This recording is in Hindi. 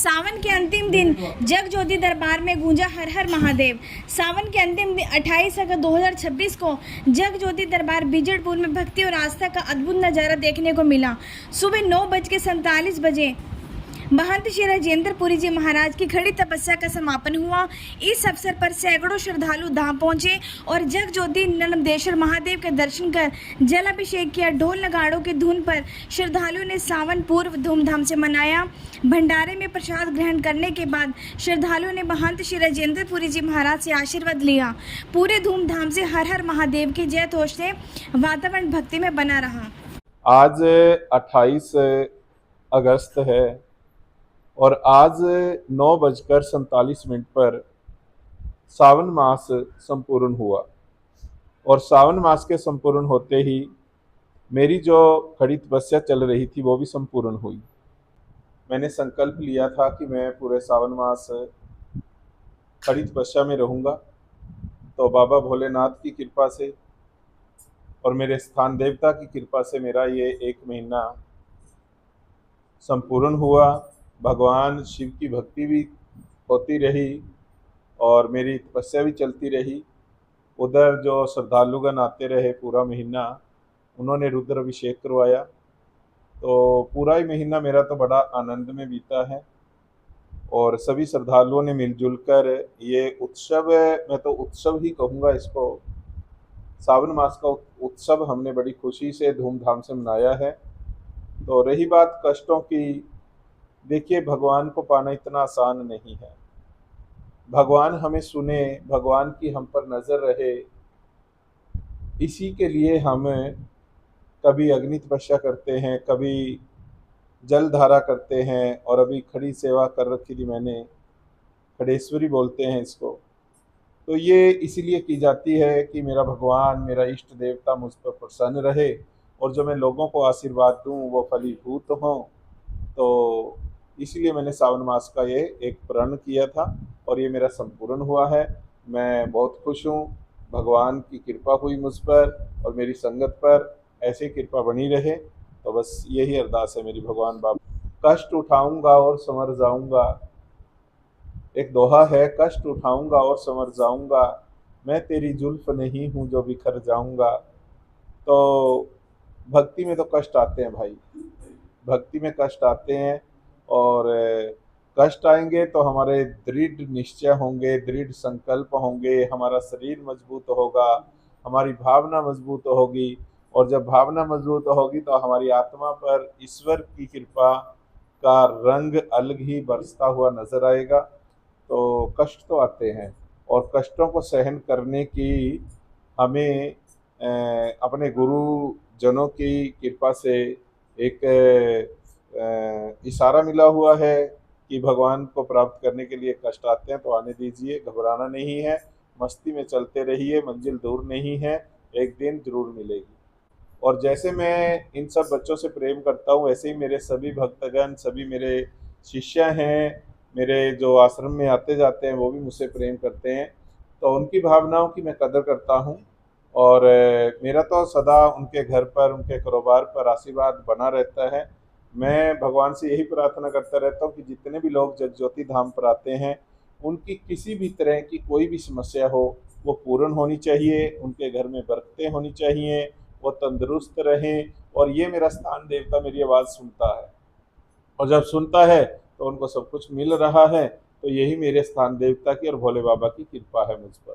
सावन के अंतिम दिन जग ज्योति दरबार में गूंजा हर हर महादेव। सावन के अंतिम दिन 28 अगस्त 2026 को जग ज्योति दरबार बीजड़पुर में भक्ति और आस्था का अद्भुत नज़ारा देखने को मिला। सुबह 9:47 महंत श्री राजेंद्रपुरी जी महाराज की खड़ी तपस्या का समापन हुआ। इस अवसर पर सैकड़ों श्रद्धालु धाम पहुंचे और जग ज्योति नर्मदेश्वर महादेव के दर्शन कर जलाभिषेक किया। ढोल नगाड़ों की धुन पर श्रद्धालुओं ने सावन पूर्व धूमधाम से मनाया। भंडारे में प्रसाद ग्रहण करने के बाद श्रद्धालुओं ने महंत श्री राजेंद्रपुरी जी महाराज से आशीर्वाद लिया। पूरे धूमधाम से हर हर महादेव की जयघोष से वातावरण भक्ति में बना रहा। आज 28 अगस्त है और आज 9:47 पर सावन मास संपूर्ण हुआ और सावन मास के संपूर्ण होते ही मेरी जो खड़ी तपस्या चल रही थी वो भी संपूर्ण हुई। मैंने संकल्प लिया था कि मैं पूरे सावन मास खड़ी तपस्या में रहूँगा, तो बाबा भोलेनाथ की कृपा से और मेरे स्थान देवता की कृपा से मेरा ये 1 महीना संपूर्ण हुआ। भगवान शिव की भक्ति भी होती रही और मेरी तपस्या भी चलती रही। उधर जो श्रद्धालुगण आते रहे पूरा महीना, उन्होंने रुद्र अभिषेक करवाया, तो पूरा ही महीना मेरा तो बड़ा आनंद में बीता है। और सभी श्रद्धालुओं ने मिलजुल कर ये उत्सव, मैं तो उत्सव ही कहूँगा इसको, सावन मास का उत्सव हमने बड़ी खुशी से धूमधाम से मनाया है। तो रही बात कष्टों की, देखिए भगवान को पाना इतना आसान नहीं है। भगवान हमें सुने, भगवान की हम पर नज़र रहे, इसी के लिए हम कभी अग्नि तपस्या करते हैं, कभी जल धारा करते हैं और अभी खड़ी सेवा कर रखी थी मैंने, खड़ेश्वरी बोलते हैं इसको। तो ये इसीलिए की जाती है कि मेरा भगवान, मेरा इष्ट देवता मुझ पर प्रसन्न रहे और जो मैं लोगों को आशीर्वाद दूँ वो फलीभूत हों। तो इसलिए मैंने सावन मास का ये एक प्रण किया था और ये मेरा संपूर्ण हुआ है। मैं बहुत खुश हूँ, भगवान की कृपा हुई मुझ पर और मेरी संगत पर, ऐसे कृपा बनी रहे। तो बस यही अरदास है मेरी भगवान बाबा। कष्ट उठाऊंगा और संवर जाऊंगा, एक दोहा है, कष्ट उठाऊंगा और संवर जाऊंगा, मैं तेरी जुल्फ नहीं हूँ जो बिखर जाऊंगा। तो भक्ति में तो कष्ट आते हैं भाई, भक्ति में कष्ट आते हैं और कष्ट आएंगे तो हमारे दृढ़ निश्चय होंगे, दृढ़ संकल्प होंगे, हमारा शरीर मजबूत होगा, हमारी भावना मजबूत होगी और जब भावना मजबूत होगी तो हमारी आत्मा पर ईश्वर की कृपा का रंग अलग ही बरसता हुआ नजर आएगा। तो कष्ट तो आते हैं और कष्टों को सहन करने की हमें अपने गुरुजनों की कृपा से एक इशारा मिला हुआ है कि भगवान को प्राप्त करने के लिए कष्ट आते हैं तो आने दीजिए, घबराना नहीं है, मस्ती में चलते रहिए, मंजिल दूर नहीं है, एक दिन जरूर मिलेगी। और जैसे मैं इन सब बच्चों से प्रेम करता हूँ वैसे ही मेरे सभी भक्तगण, सभी मेरे शिष्य हैं, मेरे जो आश्रम में आते जाते हैं वो भी मुझसे प्रेम करते हैं। तो उनकी भावनाओं की मैं कदर करता हूँ और मेरा तो सदा उनके घर पर, उनके कारोबार पर आशीर्वाद बना रहता है। मैं भगवान से यही प्रार्थना करता रहता हूँ कि जितने भी लोग जग ज्योति धाम पर आते हैं उनकी किसी भी तरह की कोई भी समस्या हो वो पूर्ण होनी चाहिए, उनके घर में बरकतें होनी चाहिए, वो तंदुरुस्त रहें और ये मेरा स्थान देवता मेरी आवाज़ सुनता है और जब सुनता है तो उनको सब कुछ मिल रहा है। तो यही मेरे स्थान देवता की और भोले बाबा की कृपा है मुझ पर।